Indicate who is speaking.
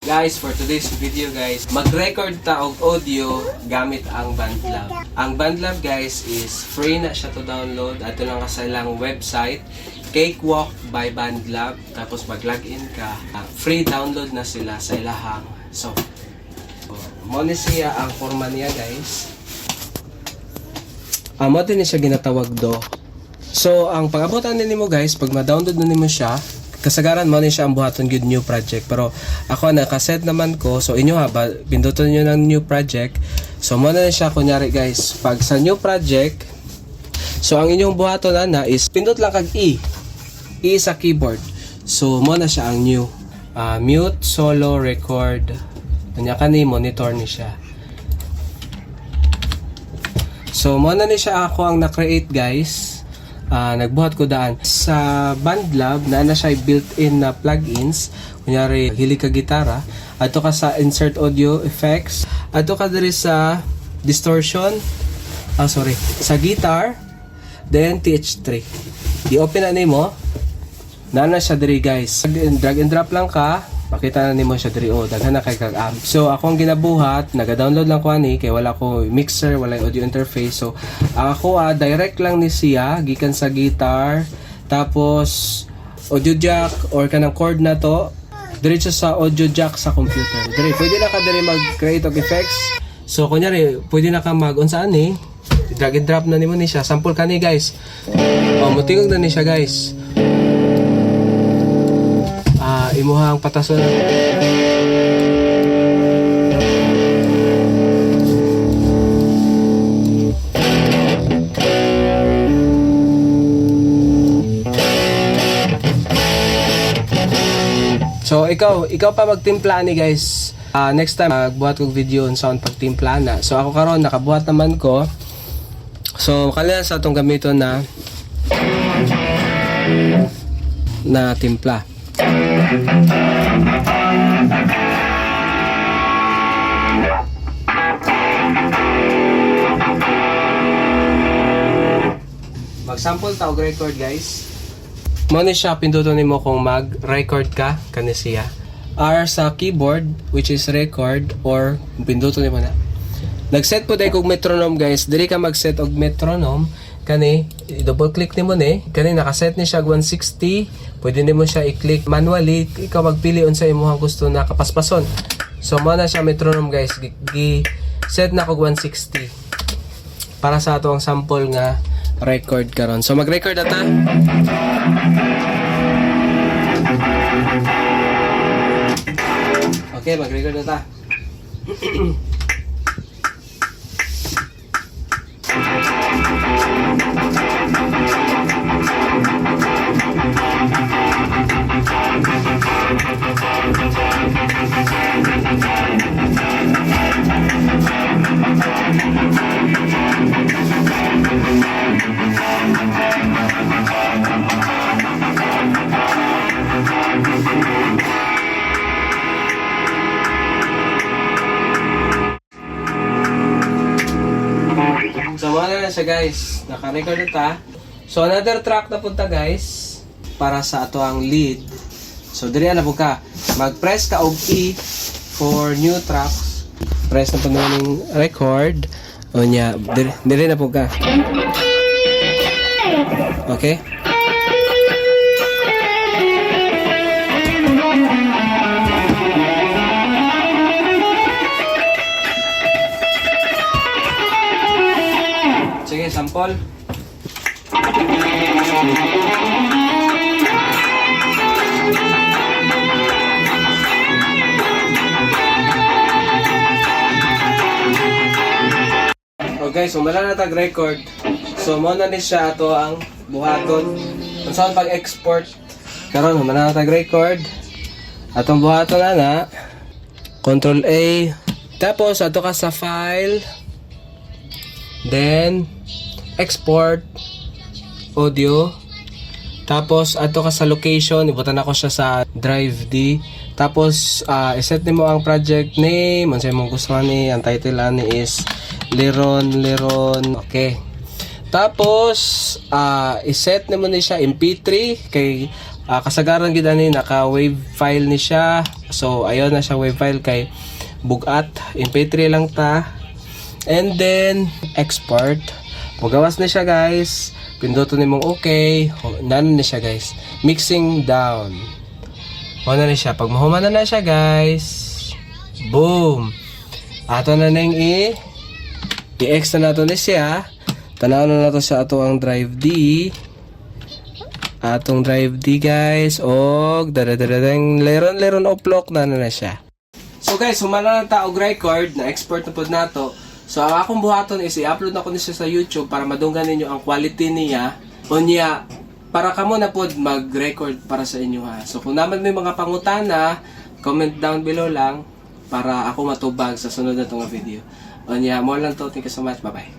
Speaker 1: Guys, for today's video guys, mag-record ta og audio gamit ang BandLab. Ang BandLab guys is free na siya to download. Ato lang ka sa ilang website, Cakewalk by BandLab. Tapos mag-login ka, free download na sila sa ilahang software. So, mo ni siya ang forma niya guys. Mo din siya ginatawag do. So, ang pag-abutan nimo guys, pag ma-download na nimo siya, kasagaran mo ni siya ang buhaton good new project, pero ako nakaset naman ko, so inyo ha ba pinduton niyo ng new project. So mo na siya kunyari guys, pag sa new project, so ang inyong buhaton na is pindot lang kag E sa keyboard. So mo na siya ang new mute solo record, kanya kani monitor ni siya. So mo na ni siya ako ang na-create guys. Nagbuhat ko daan sa BandLab na siya built-in na plugins. Kunyari hili ka gitara, ato ka sa insert audio effects, ato ka diri sa distortion, sa guitar, then TH3 i-open na nimo na siya diri guys. Drag and drop lang ka, makita na nimo siya diri. Daghan na kay kag amp. So akong ginabuhat, naga-download lang ko ani kay wala ko mixer, wala audio interface. So ako direct lang ni siya gikan sa guitar, tapos audio jack or kanang cord na to diretso sa audio jack sa computer. Diri pwede na ka diri mag-create og effects. So kunyari pwede na ka mag-unsa ani, drag and drop na nimo ni siya. Sample kani guys. Mutingog na ni siya guys. Imuhang patason. So ikaw pa magtimpla ni guys. Next time magbuhat kog video on sound pagtimpla na. So ako karon nakabuhat naman ko. So kailangan sa atong gamiton na timpla. Mag-sample ta og record guys. Mo ni siya pinduton nimo kung mag-record ka kani siya. R sa keyboard which is record or pinduton nimo na. Nag-set po dai kog metronome guys. Diri ka mag-set og metronome kani double click nimo ni kani naka-set ni siya 160. Pwede nimo siya i-click manually, ikaw magpili unsa imong gusto na kapaspason. So mo na siya metronome guys. Set na kog 160 para sa ato ang sample nga record karon. So mag-record ata. Okay, mag-record ata. So wala na siya guys, naka-record ita. So another track na punta guys para sa ato ang lead. So diri na po ka, mag-press ka og E for new tracks. Press na po ng record. O nya, diri na po ka. Okay? Sige, sample. Okay, so wala na tag record. So mo na ni siya ato ang buhaton. Kung saan pag-export karon wala na tag record. Atong buhaton na Control A. Tapos ato ka sa file. Then export audio. Tapos ato ka sa location, ibutan ako siya sa drive D. Tapos iset nimo ang project name, unsay imong gusto ni, ang title ani is Liron. Okay. Tapos iset nimo ni siya MP3 kay kasagaran gid ani naka wave file ni siya. So ayon na siya wave file kay bugat MP3 lang ta. And then export. Magawas na siya guys. Pinduto nimong okay. Nano na siya guys. Mixing down. Ano na siya. Pag mahuman na siya guys. Boom. Ato na nang i-X na nato ni siya. Tanaw na nato sa ato ang drive D. Atong drive D guys. O dara-daradang leron uplock na siya. So guys, humana na ta og record na export na pod nato. So ang akong buhaton is i-upload na ko niya sa YouTube para madunggan ninyo ang quality niya. Unya para kamo na pod mag-record para sa inyo ha. So kung naman may mga pangutana, comment down below lang para ako matubag sa sunod na tong video. Unya mo lang to. Thank you so much. Bye bye.